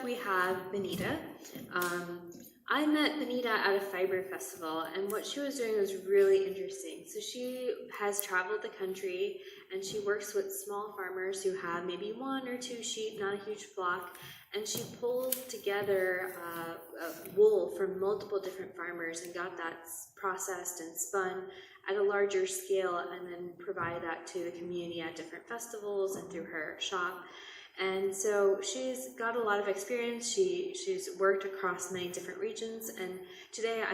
we have Benita. I met Benita at a fiber festival, and what she was doing was really interesting. So she has traveled the country, and she works with small farmers who have maybe 1 or 2 sheep, not a huge flock, and she pulls together wool from multiple different farmers and got that processed and spun at a larger scale, and then provide that to the community at different festivals and through her shop. And so she's got a lot of experience. She's worked across many different regions, and today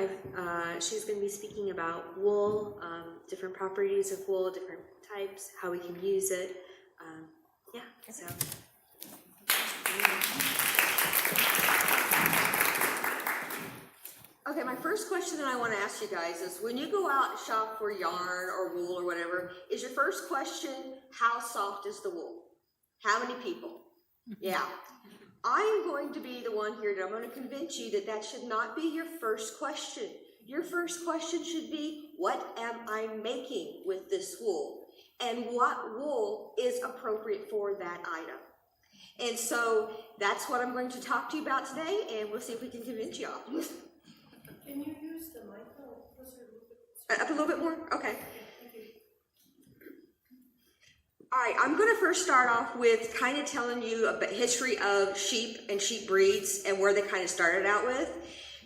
she's going to be speaking about wool, different properties of wool, different types, how we can use it. So. Okay, my first question that I want to ask you guys is, when you go out and shop for yarn or wool or whatever, is your first question, how soft is the wool? How many people? Yeah. I'm going to be the one here that I'm going to convince you that that should not be your first question. Your first question should be, what am I making with this wool? And what wool is appropriate for that item? And so that's what I'm going to talk to you about today, and we'll see if we can convince y'all. Can you use the mic Up a little bit more? Okay. All right, I'm going to first start off with kind of telling you a history of sheep and sheep breeds and where they kind of started out with.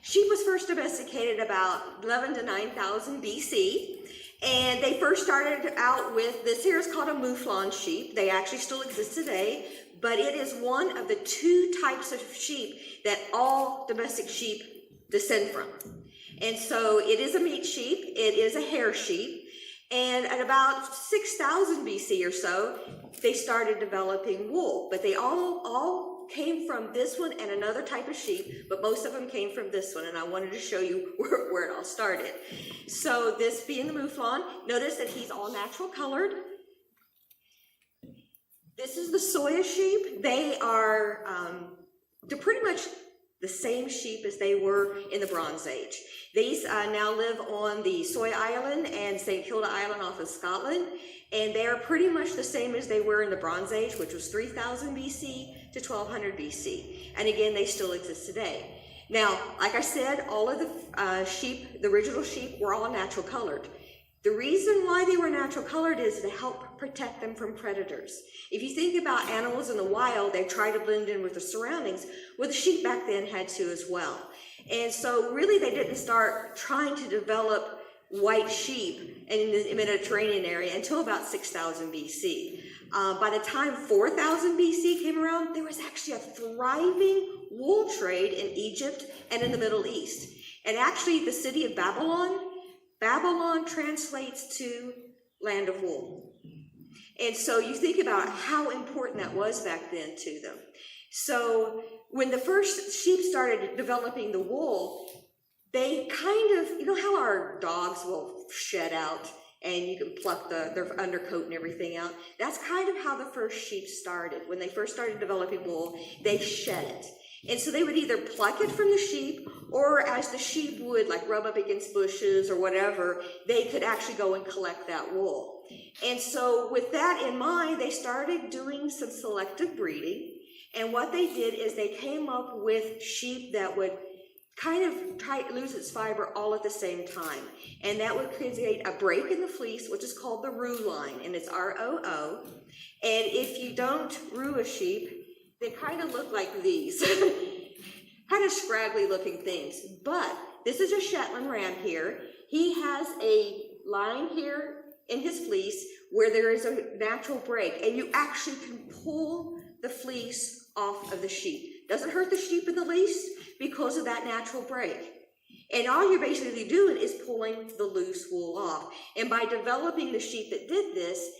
Sheep was first domesticated about 11 to 9,000 BC, and they first started out with, this here is called a mouflon sheep. They actually still exist today, but it is one of the 2 types of sheep that all domestic sheep descend from. And so it is a meat sheep, it is a hair sheep, and at about 6,000 BC or so, they started developing wool. But they all came from this one and another type of sheep, but most of them came from this one, and I wanted to show you where it all started. So this being the mouflon, notice that he's all natural colored. This is the soya sheep. They are, they're pretty much the same sheep as they were in the Bronze Age. These now live on the Soy Island and St. Kilda Island off of Scotland, and they are pretty much the same as they were in the Bronze Age, which was 3000 BC to 1200 BC. And again, they still exist today. Now, like I said, all of the sheep, the original sheep, were all natural colored. The reason why they were natural colored is to help protect them from predators. If you think about animals in the wild, they try to blend in with the surroundings. Well, the sheep back then had to as well. And so really they didn't start trying to develop white sheep in the Mediterranean area until about 6,000 BC. By the time 4,000 BC came around, there was actually a thriving wool trade in Egypt and in the Middle East. And actually the city of Babylon translates to land of wool. And so you think about how important that was back then to them. So when the first sheep started developing the wool, they kind of, you know how our dogs will shed out and you can pluck their undercoat and everything out? That's kind of how the first sheep started. When they first started developing wool, they shed it. And so they would either pluck it from the sheep, or as the sheep would like rub up against bushes or whatever, they could actually go and collect that wool. And so with that in mind, they started doing some selective breeding. And what they did is they came up with sheep that would kind of lose its fiber all at the same time. And that would create a break in the fleece, which is called the roo line, and it's ROO. And if you don't roo a sheep, they kind of look like these, kind of scraggly looking things. But this is a Shetland ram here. He has a line here in his fleece where there is a natural break, and you actually can pull the fleece off of the sheep. Doesn't hurt the sheep in the least because of that natural break. And all you're basically doing is pulling the loose wool off. And by developing the sheep that did this,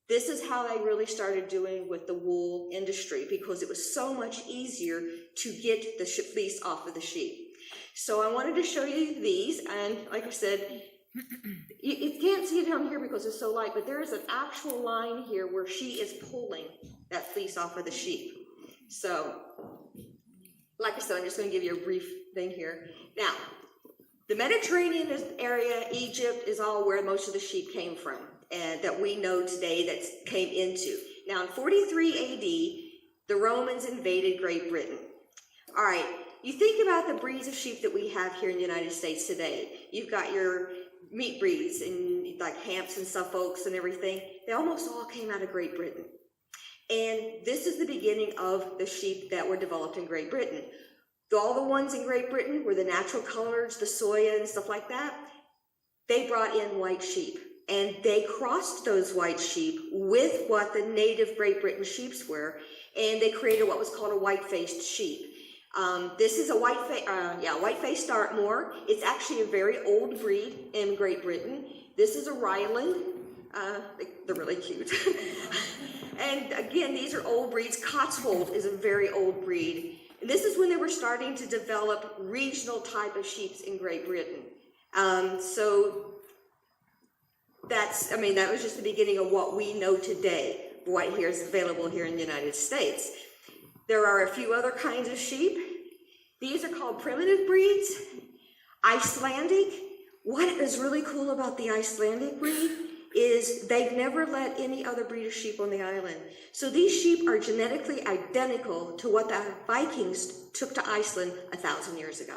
this is how they really started doing with the wool industry, because it was so much easier to get the fleece off of the sheep. So I wanted to show you these, and like I said, you can't see it down here because it's so light, but there is an actual line here where she is pulling that fleece off of the sheep. So, like I said, I'm just going to give you a brief thing here. Now, the Mediterranean area, Egypt, is all where most of the sheep came from, and that we know today that came into. Now, in 43 AD, the Romans invaded Great Britain. All right, you think about the breeds of sheep that we have here in the United States today. You've got your meat breeds and like Hampton, Suffolks and everything. They almost all came out of Great Britain. And this is the beginning of the sheep that were developed in Great Britain. All the ones in Great Britain were the natural colors, the soya and stuff like that. They brought in white sheep, and they crossed those white sheep with what the native Great Britain sheeps were, and they created what was called a white-faced sheep. This is a white-faced Dartmoor. It's actually a very old breed in Great Britain. This is a Ryland. They're really cute. And again, these are old breeds. Cotswold is a very old breed. And this is when they were starting to develop regional type of sheep in Great Britain. So that was just the beginning of what we know today, what here is available here in the United States. There are a few other kinds of sheep. These are called primitive breeds. Icelandic. What is really cool about the Icelandic breed is they've never let any other breed of sheep on the island. So these sheep are genetically identical to what the Vikings took to Iceland 1,000 years ago.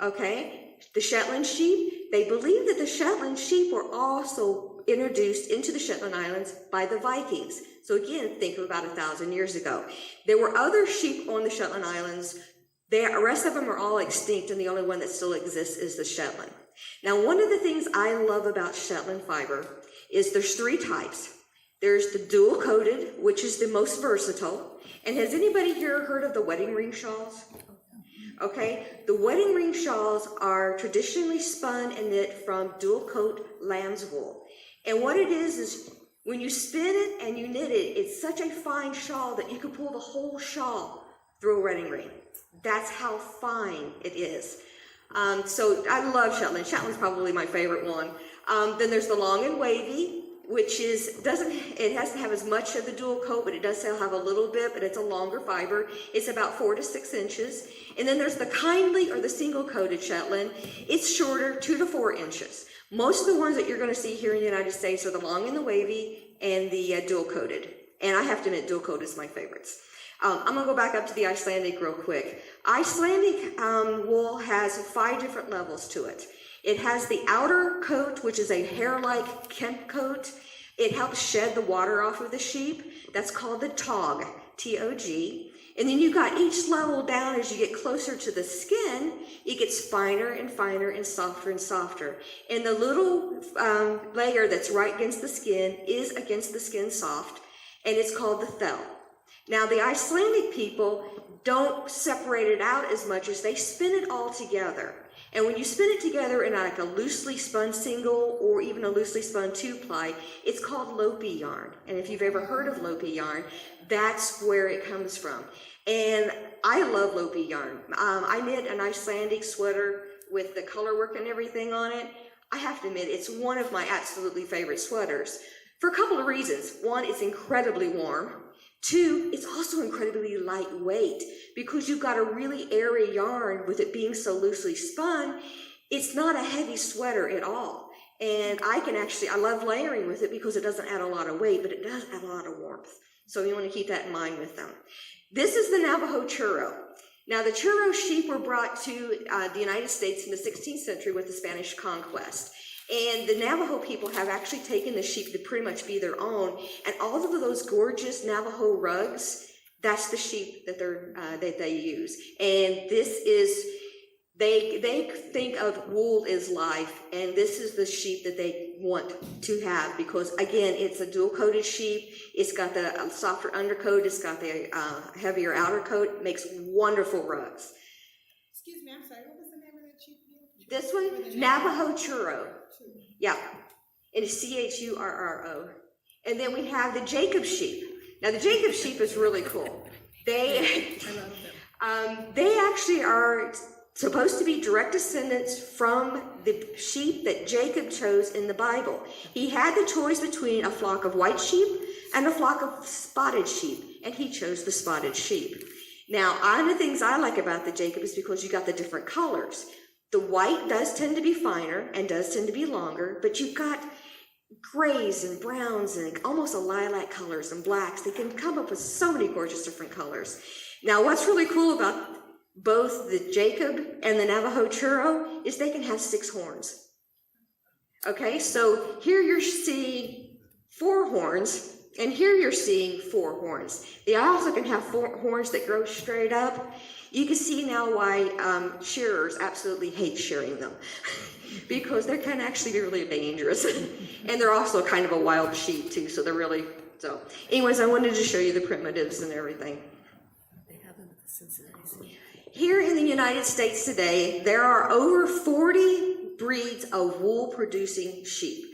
Okay, the Shetland sheep, they believe that the Shetland sheep were also introduced into the Shetland Islands by the Vikings. So again, think of about 1,000 years ago. There were other sheep on the Shetland Islands. The rest of them are all extinct, and the only one that still exists is the Shetland. Now, one of the things I love about Shetland fiber is there's 3 types. There's the dual-coated, which is the most versatile. And has anybody here heard of the wedding ring shawls? Okay, the wedding ring shawls are traditionally spun and knit from dual-coat lamb's wool. And what it is when you spin it and you knit it, it's such a fine shawl that you can pull the whole shawl through a wedding ring. That's how fine it is. So I love Shetland. Shetland's probably my favorite one. Then there's the long and wavy, which it doesn't have as much of the dual coat, but it does still have a little bit, but it's a longer fiber. It's about 4 to 6 inches. And then there's the kindly or the single coated Shetland. It's shorter, 2 to 4 inches. Most of the ones that you're going to see here in the United States are the long and the wavy and the dual coated. And I have to admit, dual coat is my favorites. I'm going to go back up to the Icelandic real quick. Icelandic wool has 5 different levels to it. It has the outer coat, which is a hair-like kemp coat. It helps shed the water off of the sheep. That's called the tog, T-O-G. And then you've got each level down as you get closer to the skin, it gets finer and finer and softer and softer. And the little layer that's right against the skin is against the skin soft, and it's called the thell. Now, the Icelandic people don't separate it out as much as they spin it all together. And when you spin it together in like a loosely spun single or even a loosely spun 2-ply, it's called Lopi yarn. And if you've ever heard of Lopi yarn, that's where it comes from. And I love Lopi yarn. I knit an Icelandic sweater with the color work and everything on it. I have to admit, it's one of my absolutely favorite sweaters for a couple of reasons. One, it's incredibly warm. 2, it's also incredibly lightweight because you've got a really airy yarn with it being so loosely spun. It's not a heavy sweater at all. And I love layering with it because it doesn't add a lot of weight, but it does add a lot of warmth. So you want to keep that in mind with them. This is the Navajo churro. Now, the churro sheep were brought to the United States in the 16th century with the Spanish conquest. And the Navajo people have actually taken the sheep to pretty much be their own. And all of those gorgeous Navajo rugs, that's the sheep that they use. And this is, they think of wool as life, and this is the sheep that they want to have because, again, it's a dual-coated sheep. It's got the softer undercoat. It's got the heavier outer coat. It makes wonderful rugs. Excuse me, I'm sorry, what was the name of that sheep? This one, Navajo churro. Yeah, and it's C-H-U-R-R-O. And then we have the Jacob sheep. Now, the Jacob sheep is really cool. They actually are supposed to be direct descendants from the sheep that Jacob chose in the Bible. He had the choice between a flock of white sheep and a flock of spotted sheep, and he chose the spotted sheep. Now, one of the things I like about the Jacob is because you got the different colors. The white does tend to be finer and does tend to be longer, but you've got grays and browns and almost a lilac colors and blacks. They can come up with so many gorgeous different colors. Now, what's really cool about both the Jacob and the Navajo churro is they can have 6 horns. Okay, so here you're seeing 4 horns, and here you're seeing 4 horns. They also can have 4 horns that grow straight up. You can see now why shearers absolutely hate shearing them because they can actually be really dangerous. And they're also kind of a wild sheep too, so they're really, so. Anyways, I wanted to show you the primitives and everything. They have them at the Cincinnati. Here in the United States today, there are over 40 breeds of wool-producing sheep.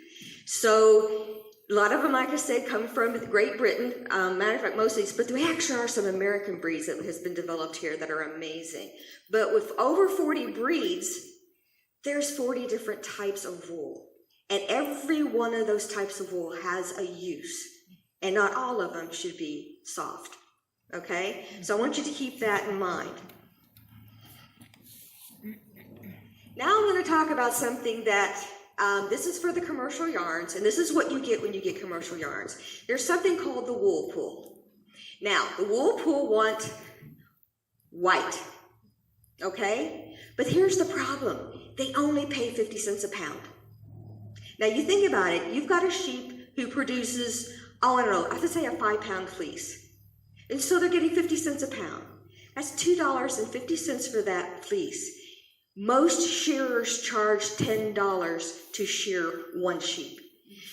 So a lot of them, like I said, come from Great Britain. Matter of fact, most of these, but there actually are some American breeds that has been developed here that are amazing. But with over 40 breeds, there's 40 different types of wool. And every one of those types of wool has a use. And not all of them should be soft. Okay? So I want you to keep that in mind. Now I'm going to talk about something that this is for the commercial yarns, and this is what you get when you get commercial yarns. There's something called the wool pool. Now, the wool pool want white, okay? But here's the problem. They only pay 50 cents a pound. Now, you think about it. You've got a sheep who produces, oh, I don't know, I have to say a 5-pound fleece. And so they're getting 50 cents a pound. That's $2.50 for that fleece. Most shearers charge $10 to shear one sheep.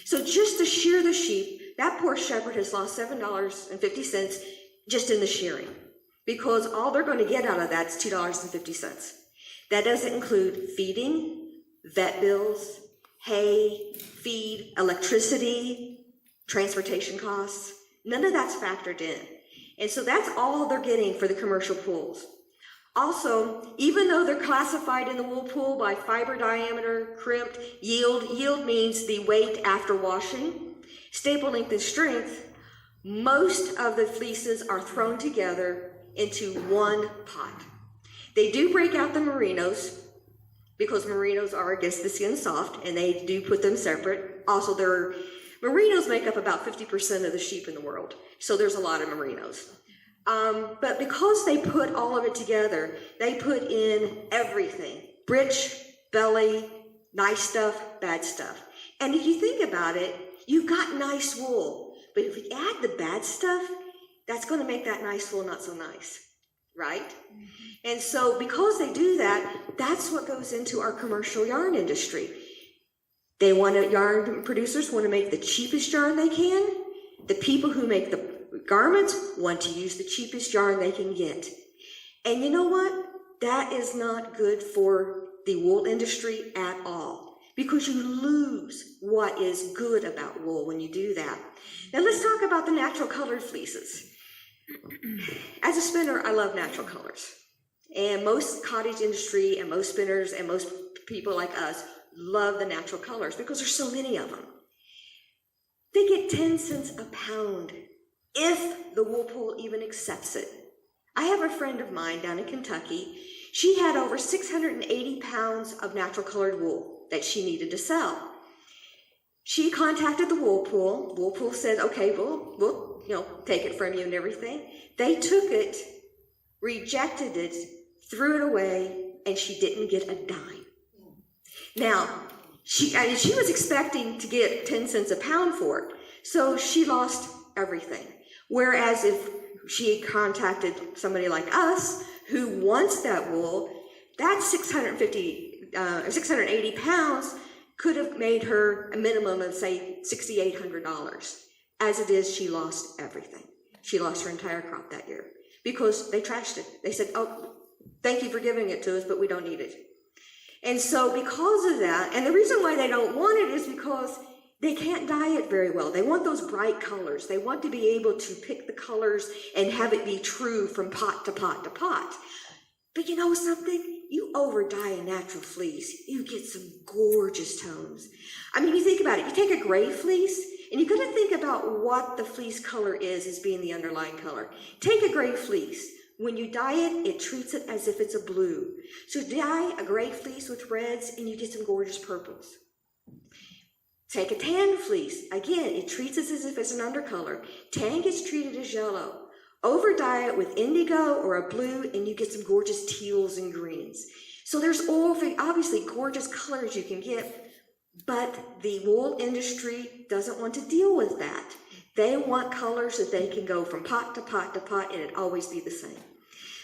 So just to shear the sheep, that poor shepherd has lost $7.50 just in the shearing, because all they're going to get out of that is $2.50. That doesn't include feeding, vet bills, hay, feed, electricity, transportation costs. None of that's factored in. And so that's all they're getting for the commercial pools. Also, even though they're classified in the wool pool by fiber diameter, crimped, yield means the weight after washing, staple length and strength, most of the fleeces are thrown together into one pot. They do break out the merinos because merinos are against the skin soft, and they do put them separate. Also, merinos make up about 50% of the sheep in the world, so there's a lot of merinos. But because they put all of it together, they put in everything. Britch, belly, nice stuff, bad stuff. And if you think about it, you've got nice wool. But if you add the bad stuff, that's going to make that nice wool not so nice, right? Mm-hmm. And so because they do that, that's what goes into our commercial yarn industry. Yarn producers want to make the cheapest yarn they can. The people who make the garments want to use the cheapest yarn they can get. And you know what? That is not good for the wool industry at all, because you lose what is good about wool when you do that. Now let's talk about the natural colored fleeces. As a spinner, I love natural colors. And most cottage industry and most spinners and most people like us love the natural colors because there's so many of them. They get 10 cents a pound if the wool pool even accepts it. I have a friend of mine down in Kentucky. She had over 680 pounds of natural colored wool that she needed to sell. She contacted the wool pool. Wool pool said, okay, we'll take it from you and everything. They took it, rejected it, threw it away, and she didn't get a dime. Now, she was expecting to get 10 cents a pound for it, so she lost everything. Whereas if she had contacted somebody like us who wants that wool, that 680 pounds could have made her a minimum of, say, $6,800. As it is, she lost everything. She lost her entire crop that year because they trashed it. They said, oh, thank you for giving it to us, but we don't need it. And so because of that, and the reason why they don't want it is because they can't dye it very well. They want those bright colors. They want to be able to pick the colors and have it be true from pot to pot to pot. But you know something? You over dye a natural fleece, you get some gorgeous tones. I mean, you think about it. You take a gray fleece, and you've got to think about what the fleece color is as being the underlying color. Take a gray fleece. When you dye it, it treats it as if it's a blue. So dye a gray fleece with reds, and you get some gorgeous purples. Take a tan fleece. Again, it treats it as if it's an undercolor. Tan gets treated as yellow. Over dye it with indigo or a blue, and you get some gorgeous teals and greens. So there's all obviously gorgeous colors you can get, but the wool industry doesn't want to deal with that. They want colors that they can go from pot to pot to pot, and it always be the same.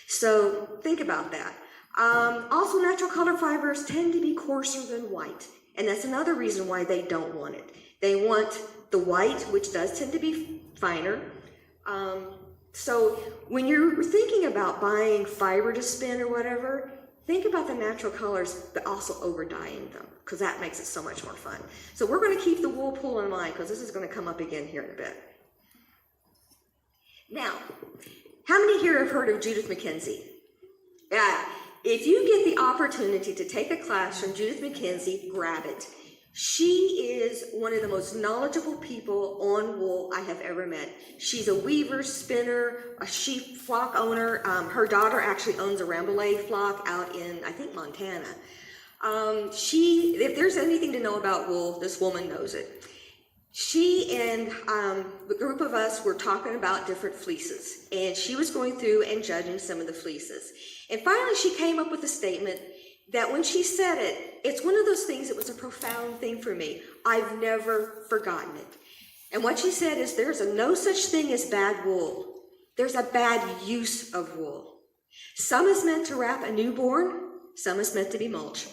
So think about that. Also, natural color fibers tend to be coarser than white, and that's another reason why they don't want it. They want the white, which does tend to be finer. So when you're thinking about buying fiber to spin or whatever, think about the natural colors, but also over dyeing them, because that makes it so much more fun. So we're going to keep the wool pool in mind, because this is going to come up again here in a bit. Now, how many here have heard of Judith McKenzie? Yeah, if you get the opportunity to take a class from Judith McKenzie, grab it. She is one of the most knowledgeable people on wool I have ever met. She's a weaver, spinner, a sheep flock owner. Her daughter actually owns a Rambouillet flock out in, I think, Montana. If there's anything to know about wool, this woman knows it. She and the group of us were talking about different fleeces, and she was going through and judging some of the fleeces. And finally, she came up with a statement that when she said it, it's one of those things that was a profound thing for me. I've never forgotten it. And what she said is, there's no such thing as bad wool. There's a bad use of wool. Some is meant to wrap a newborn, some is meant to be mulch.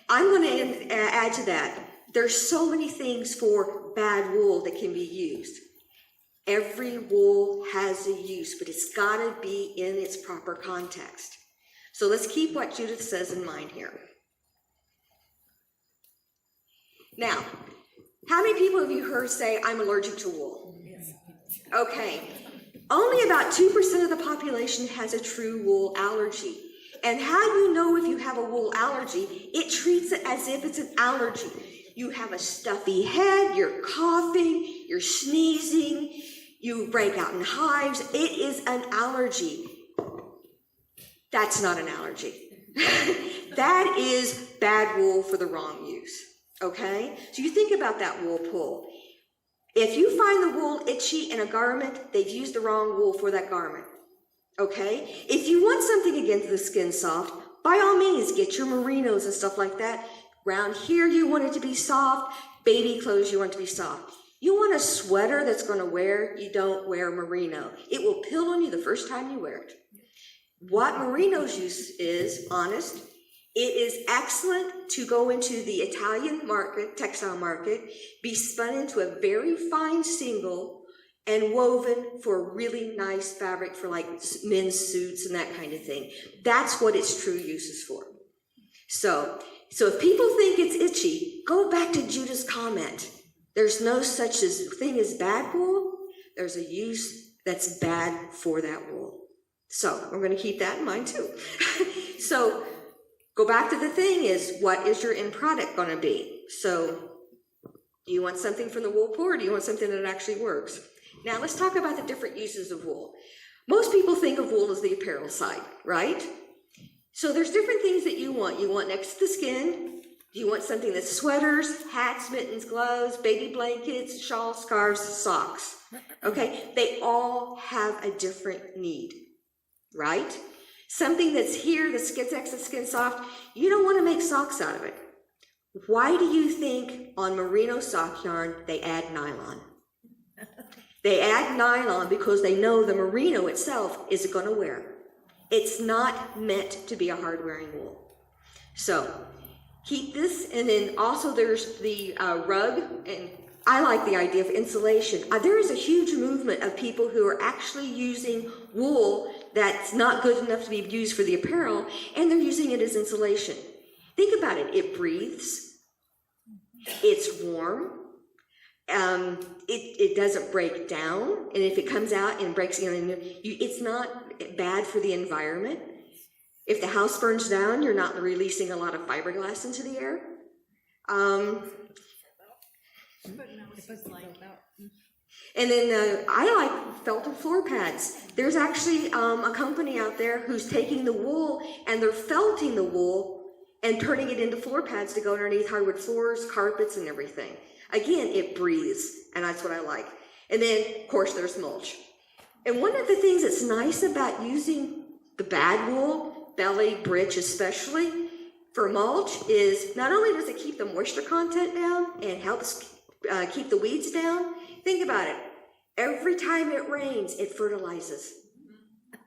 I'm going to add to that. There's so many things for bad wool that can be used. Every wool has a use, but it's got to be in its proper context. So let's keep what Judith says in mind here. Now, how many people have you heard say, I'm allergic to wool? Yes. Okay. Only about 2% of the population has a true wool allergy. And how do you know if you have a wool allergy? It treats it as if it's an allergy. You have a stuffy head, you're coughing, you're sneezing, you break out in hives. It is an allergy. That's not an allergy. That is bad wool for the wrong use, okay? So you think about that wool pull. If you find the wool itchy in a garment, they've used the wrong wool for that garment, okay? If you want something again to the skin soft, by all means, get your merinos and stuff like that. Round here, you want it to be soft. Baby clothes, you want it to be soft. You want a sweater that's going to wear, you don't wear merino. It will pill on you the first time you wear it. What merino's use is, honest, it is excellent to go into the Italian market, textile market, be spun into a very fine single and woven for really nice fabric for like men's suits and that kind of thing. That's what its true use is for. So if people think it's itchy, go back to Judith's comment. There's no such thing as bad wool. There's a use that's bad for that wool. So we're going to keep that in mind too. So go back to the thing is, what is your end product going to be? So do you want something from the wool pool, or do you want something that actually works? Now let's talk about the different uses of wool. Most people think of wool as the apparel side, right? So there's different things that you want. You want next to the skin. You want something that's sweaters, hats, mittens, gloves, baby blankets, shawls, scarves, socks. Okay, they all have a different need, right? Something that's here, the skin extra skin soft, you don't want to make socks out of it. Why do you think on merino sock yarn they add nylon? They add nylon because they know the merino itself isn't going to wear. It's not meant to be a hard-wearing wool. So keep this, and then also there's the rug, and I like the idea of insulation. There is a huge movement of people who are actually using wool that's not good enough to be used for the apparel, and they're using it as insulation. Think about it. It breathes. It's warm. It doesn't break down, and if it comes out and breaks, it's not bad for the environment. If the house burns down, you're not releasing a lot of fiberglass into the air. And then I like felted floor pads. There's actually a company out there who's taking the wool and they're felting the wool and turning it into floor pads to go underneath hardwood floors, carpets, and everything. Again, it breathes, and that's what I like. And then, of course, there's mulch. And one of the things that's nice about using the bad wool, belly, britch especially, for mulch is not only does it keep the moisture content down and helps keep the weeds down, think about it. Every time it rains, it fertilizes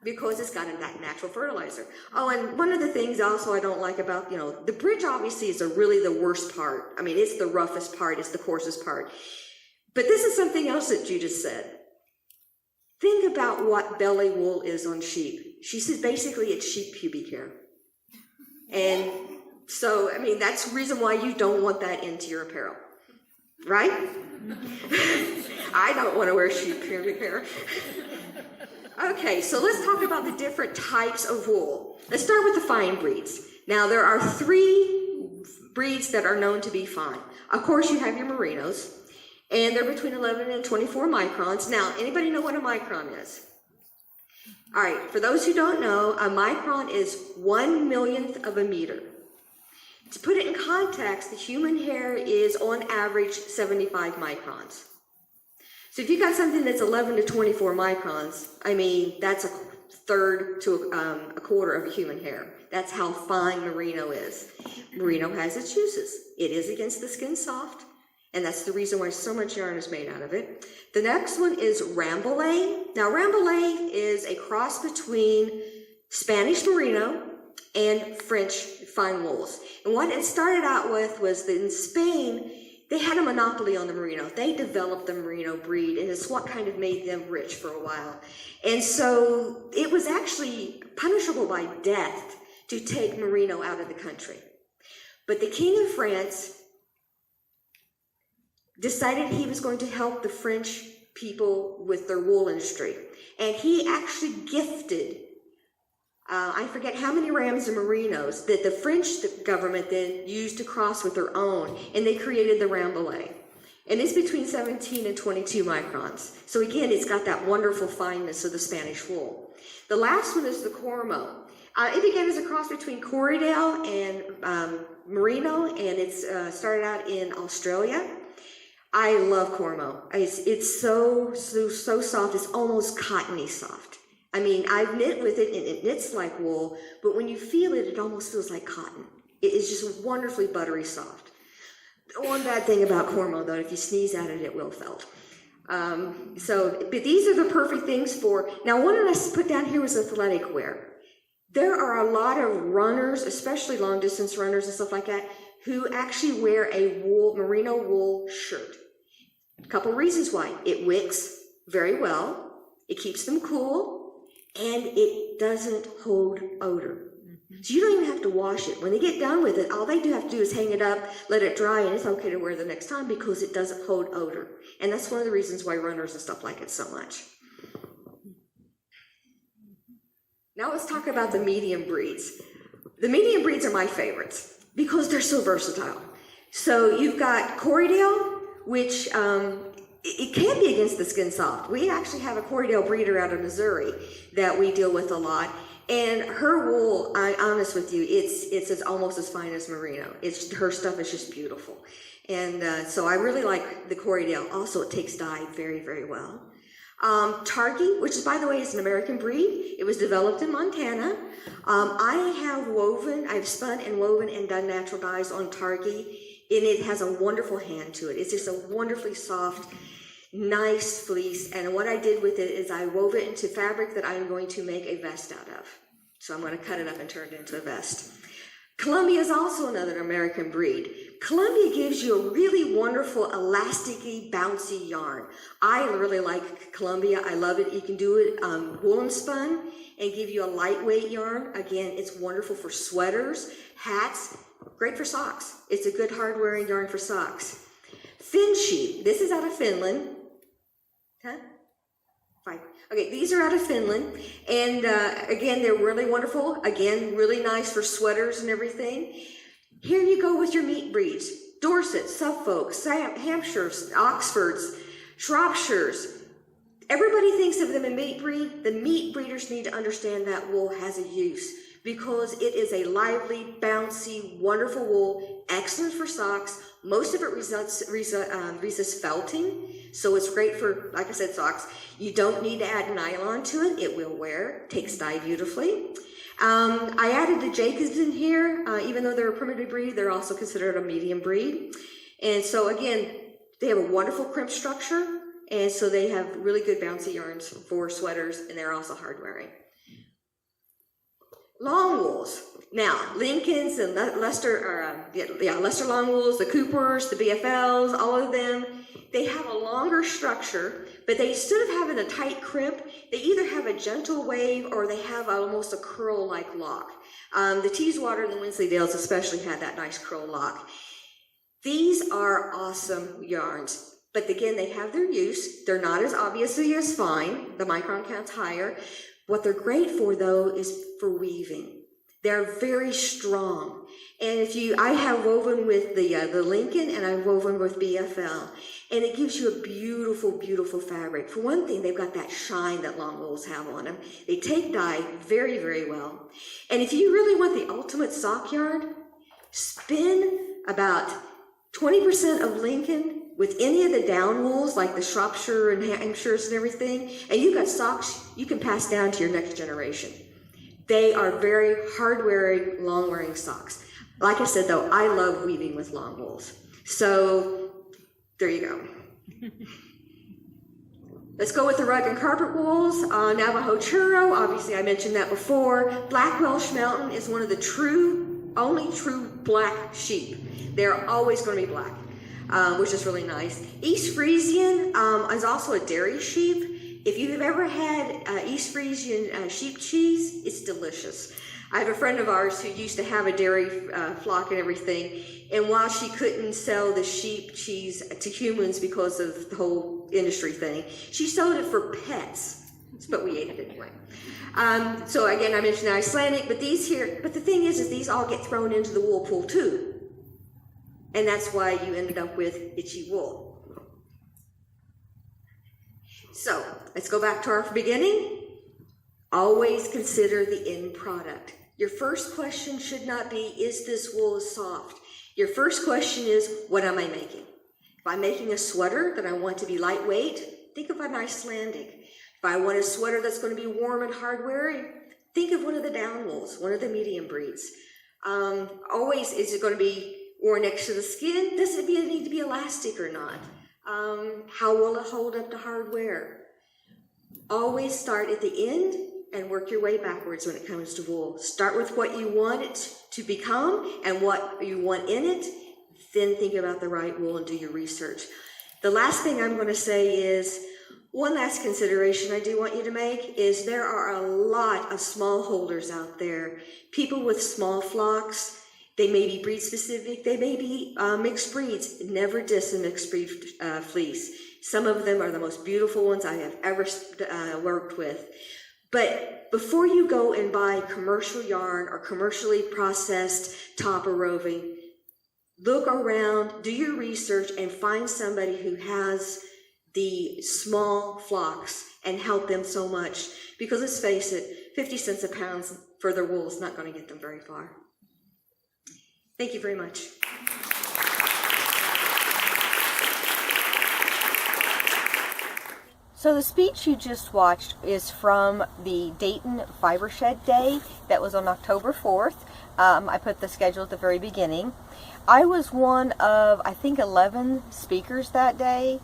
because it's got that natural fertilizer. Oh, and one of the things also I don't like about, the bridge obviously is really the worst part. I mean, it's the roughest part, it's the coarsest part. But this is something else that Judith said. Think about what belly wool is on sheep. She says basically it's sheep pubic hair. And so, I mean, that's the reason why you don't want that into your apparel, right? I don't want to wear sheep pubic hair. Okay, so let's talk about the different types of wool. Let's start with the fine breeds. Now, there are 3 breeds that are known to be fine. Of course, you have your merinos, and they're between 11 and 24 microns. Now, anybody know what a micron is? All right, for those who don't know, a micron is 1/1,000,000th of a meter. To put it in context, the human hair is on average 75 microns. So if you got something that's 11 to 24 microns, I mean, that's a third to a quarter of a human hair. That's how fine merino is. Merino has its uses. It is against the skin soft, and that's the reason why so much yarn is made out of it. The next one is Rambouillet. Now, Rambouillet is a cross between Spanish merino and French fine wools. And what it started out with was that in Spain, they had a monopoly on the merino. They developed the merino breed, and it's what kind of made them rich for a while. And so it was actually punishable by death to take merino out of the country. But the King of France decided he was going to help the French people with their wool industry. And he actually gifted, I forget how many rams of merinos that the French government then used to cross with their own, and they created the Rambouillet. And it's between 17 and 22 microns. So again, it's got that wonderful fineness of the Spanish wool. The last one is the Cormo. It began as a cross between Corriedale and merino, and it's started out in Australia. I love Cormo. It's so soft. It's almost cottony soft. I mean, I've knit with it, and it knits like wool, but when you feel it, it almost feels like cotton. It is just wonderfully buttery soft. The one bad thing about Cormo, though, if you sneeze at it, it will felt. But these are the perfect things for, now one that I put down here was athletic wear. There are a lot of runners, especially long distance runners and stuff like that, who actually wear a merino wool shirt. A couple reasons why. It wicks very well, it keeps them cool, and it doesn't hold odor. So you don't even have to wash it. When they get done with it, all they do have to do is hang it up, let it dry, and it's okay to wear the next time because it doesn't hold odor. And that's one of the reasons why runners and stuff like it so much. Now let's talk about the medium breeds. The medium breeds are my favorites because they're so versatile. So you've got Corriedale, which it can be against the skin soft. We actually have a Corriedale breeder out of Missouri that we deal with a lot. And her wool, I'm honest with you, it's almost as fine as merino. Her stuff is just beautiful. And so I really like the Corriedale. Also, it takes dye very, very well. Targhee, which is, by the way, is an American breed. It was developed in Montana. I've spun and woven and done natural dyes on Targhee, and it has a wonderful hand to it. It's just a wonderfully soft, nice fleece, and what I did with it is I wove it into fabric that I'm going to make a vest out of. So I'm going to cut it up and turn it into a vest. Columbia is also another American breed. Columbia gives you a really wonderful, elasticy, bouncy yarn. I really like Columbia. I love it. You can do it woolen spun and give you a lightweight yarn. Again, it's wonderful for sweaters, hats, great for socks. It's a good hard-wearing yarn for socks. Fin sheep. This is out of Finland. Huh? Fine. Okay, these are out of Finland, and again, they're really wonderful. Again, really nice for sweaters and everything. Here you go with your meat breeds. Dorset, Suffolk, Hampshires, Oxfords, Shropshires. Everybody thinks of them in meat breed. The meat breeders need to understand that wool has a use because it is a lively, bouncy, wonderful wool, excellent for socks. Most of it resists felting, so it's great for, like I said, socks. You don't need to add nylon to it. It will wear, takes dye beautifully. I added the Jacobs in here. Even though they're a primitive breed, they're also considered a medium breed. And so again, they have a wonderful crimp structure, and so they have really good bouncy yarns for sweaters, and they're also hard wearing. Long wools. Now, Lincolns and Leicester long wools, the Coopers, the BFLs, all of them, they have a longer structure, but they, instead of having a tight crimp, they either have a gentle wave or they have almost a curl-like lock. The Teeswater and the Wensleydales especially had that nice curl lock. These are awesome yarns, but again, they have their use. They're not as obviously as fine. The micron count's higher. What they're great for, though, is for weaving. They're very strong. And I have woven with the Lincoln, and I've woven with BFL, and it gives you a beautiful, beautiful fabric. For one thing, they've got that shine that long wools have on them. They take dye very, very well. And if you really want the ultimate sock yarn, spin about 20% of Lincoln with any of the down wools, like the Shropshire and Hampshires and everything, and you've got socks you can pass down to your next generation. They are very hard-wearing, long-wearing socks. Like I said, though, I love weaving with long wools. So, there you go. Let's go with the rug and carpet wools. Navajo Churro, obviously I mentioned that before. Black Welsh Mountain is one of the only true black sheep. They're always going to be black, which is really nice. East Frisian is also a dairy sheep. If you've ever had East Frisian sheep cheese, it's delicious. I have a friend of ours who used to have a dairy flock and everything, and while she couldn't sell the sheep cheese to humans because of the whole industry thing, she sold it for pets, but we ate it anyway. So again, I mentioned the Icelandic, but the thing is these all get thrown into the wool pool too, and that's why you ended up with itchy wool. So let's go back to our beginning. Always consider the end product. Your first question should not be, is this wool soft? Your first question is, what am I making? If I'm making a sweater that I want to be lightweight, think of an Icelandic. If I want a sweater that's going to be warm and hard wearing, think of one of the down wools, one of the medium breeds. Always, is it going to be worn next to the skin? Does it need to be elastic or not? How will it hold up to hard wear? Always start at the end and work your way backwards when it comes to wool. Start with what you want it to become and what you want in it, then think about the right wool and do your research. The last thing I'm going to say is, one last consideration I do want you to make is there are a lot of small holders out there. People with small flocks, they may be breed specific, they may be mixed breeds. Never diss a mixed breed fleece. Some of them are the most beautiful ones I have ever worked with. But before you go and buy commercial yarn or commercially processed topper roving, look around, do your research, and find somebody who has the small flocks and help them so much. Because let's face it, 50 cents a pound for their wool is not going to get them very far. Thank you very much. So the speech you just watched is from the Dayton Fibershed Day that was on October 4th. I put the schedule at the very beginning. I was one of, I think, 11 speakers that day,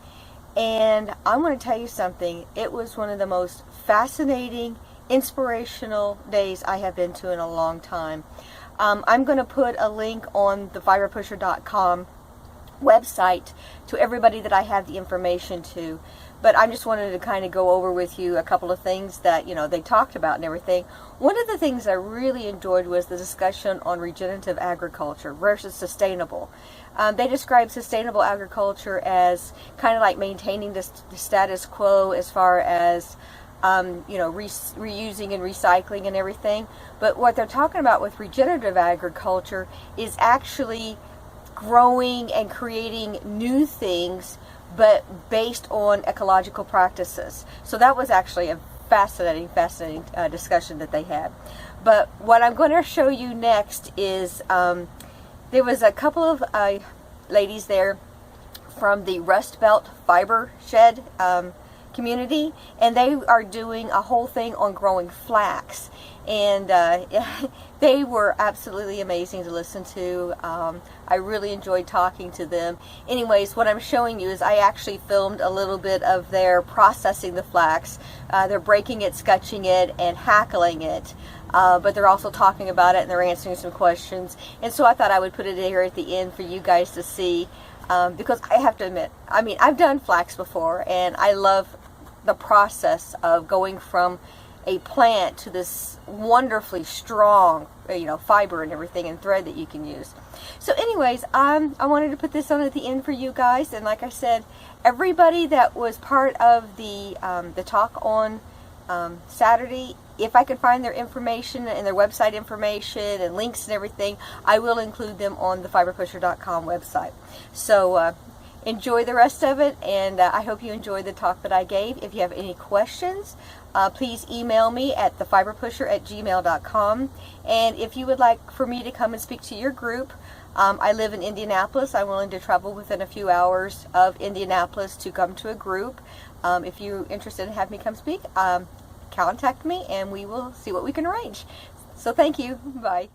and I want to tell you something. It was one of the most fascinating, inspirational days I have been to in a long time. I'm going to put a link on the fiberpusher.com website to everybody that I have the information to. But I just wanted to kind of go over with you a couple of things that, they talked about and everything. One of the things I really enjoyed was the discussion on regenerative agriculture versus sustainable. They described sustainable agriculture as kind of like maintaining the status quo as far as reusing and recycling and everything. But what they're talking about with regenerative agriculture is actually growing and creating new things, but based on ecological practices. So that was actually a fascinating discussion that they had. But what I'm going to show you next is there was a couple of ladies there from the Rust Belt Fibershed community, and they are doing a whole thing on growing flax, and they were absolutely amazing to listen to. I really enjoyed talking to them. Anyways, what I'm showing you is I actually filmed a little bit of their processing the flax. They're breaking it, scutching it, and hackling it. But they're also talking about it, and they're answering some questions. And so I thought I would put it here at the end for you guys to see, because I have to admit, I mean, I've done flax before, and I love the process of going from a plant to this wonderfully strong, fiber and everything and thread that you can use. So anyways, I wanted to put this on at the end for you guys, and like I said, everybody that was part of the talk on Saturday, if I could find their information and their website information and links and everything, I will include them on the fiberpusher.com website. So enjoy the rest of it, and I hope you enjoyed the talk that I gave. If you have any questions, please email me at thefiberpusher@gmail.com. And if you would like for me to come and speak to your group, I live in Indianapolis. I'm willing to travel within a few hours of Indianapolis to come to a group. If you're interested in having me come speak, contact me and we will see what we can arrange. So thank you. Bye.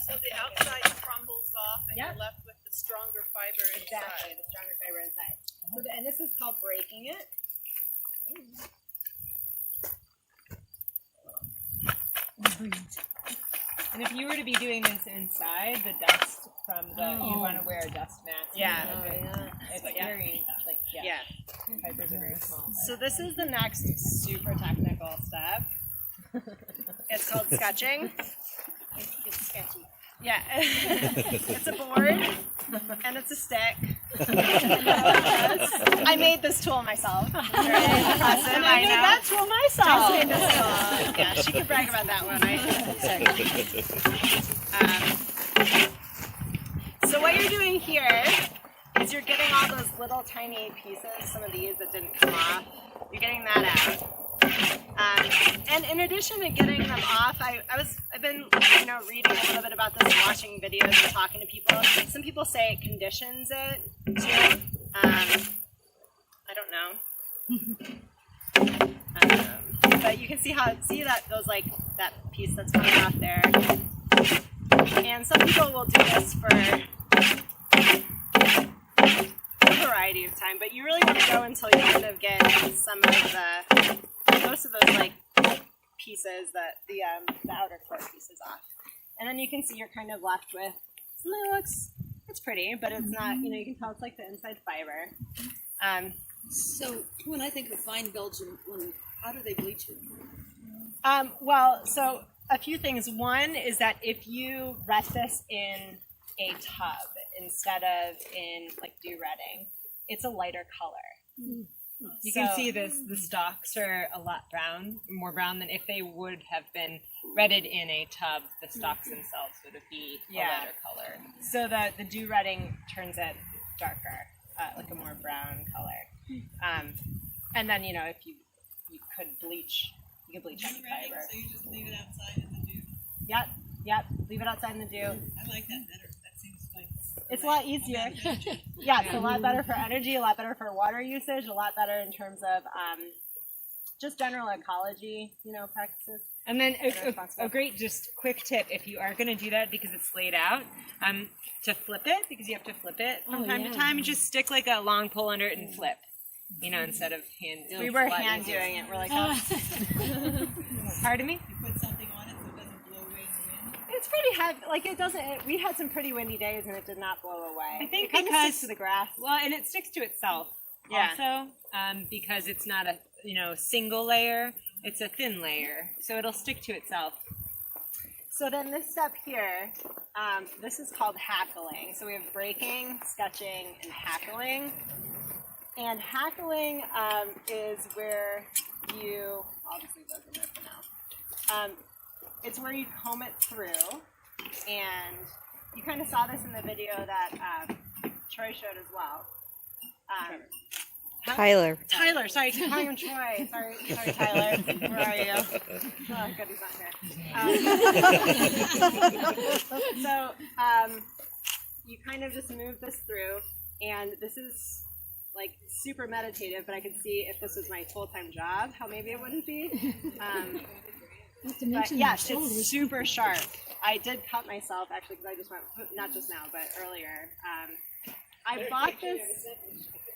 So the outside crumbles off and you're left with the stronger fiber inside. Exactly, the stronger fiber inside. So and this is called breaking it. And if you were to be doing this inside, the dust from the you want to wear a dust mask. Yeah. It's very fibers are very small. So this is the next super technical step. It's called sketching. It's sketchy. Yeah. It's a board and it's a stick. I made this tool myself. Very impressive, I know. that tool myself. I made this tool. Yeah, she could brag about that one. So what you're doing here is you're getting all those little tiny pieces, some of these that didn't come off. You're getting that out. And in addition to getting them off, I've been reading a little bit about this and watching videos and talking to people. Some people say it conditions it too. I don't know. But you can see that those that piece that's coming off there. And some people will do this for a variety of time, but you really want to go until you kind of get most of those pieces the outer core pieces off, and then you can see you're kind of left with something that it's pretty, but it's not. You can tell it's like the inside fiber. So when I think of fine Belgian linen, how do they bleach it? Well, so a few things. One is that if you rest this in a tub instead of in dew-retting, it's a lighter color. You can see the stalks are a lot more brown than if they would have been retted in a tub. The stalks themselves would be a lighter color. So the dew-retting turns it darker, like a more brown color. And then if you could bleach, you could bleach any fiber. So you just leave it outside in the dew? Yep. Leave it outside in the dew. I like that better. That seems like it's a lot easier. Yeah, it's a lot better for energy, a lot better for water usage, a lot better in terms of just general ecology, practices. And then a great just quick tip if you are going to do that because it's laid out, to flip it, because you have to flip it from time to time, and just stick a long pole under it and flip. Instead of hand. We were hand doing it. We're like, oh. Pardon me? you put something on it so it doesn't blow away in the wind. It's pretty heavy. It doesn't. We had some pretty windy days, and it did not blow away. I think it kind of because sticks to the grass. Well, and it sticks to itself also, because it's not a single layer. It's a thin layer, so it'll stick to itself. So then this step here, this is called hackling. So we have breaking, sketching, and hackling. And hackling is where I'll just leave those in there for now. It's where you comb it through, and you kind of saw this in the video that Troy showed as well. Tyler. Tyler, sorry, calling him Troy. Sorry, Tyler. Where are you? Oh, good, he's not here. So, you kind of just move this through, and this is like super meditative, but I could see if this was my full-time job, how maybe it wouldn't be. But yes, it's super sharp. I did cut myself actually because I just went, not just now, but earlier. I bought this.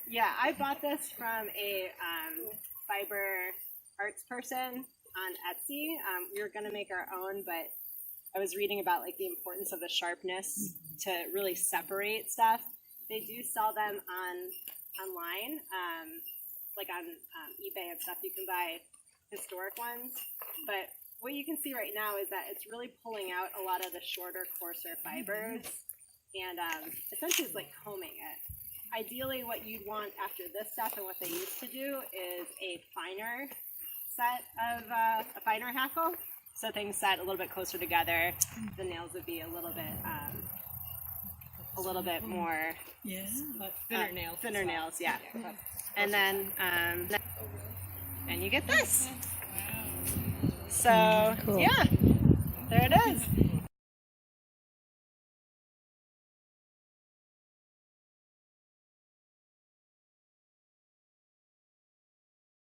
Yeah, I bought this from a fiber arts person on Etsy. We were gonna make our own, but I was reading about like the importance of the sharpness to really separate stuff. They do sell them online, like on eBay and stuff. You can buy historic ones, but what you can see right now is that it's really pulling out a lot of the shorter, coarser fibers, and essentially it's like combing it. Ideally, what you'd want after this stuff and what they used to do is a finer set of a finer hackle, so things set a little bit closer together. The nails would be a little bit more Thinner nails. Thinner nails, yeah. And then and you get this. So yeah.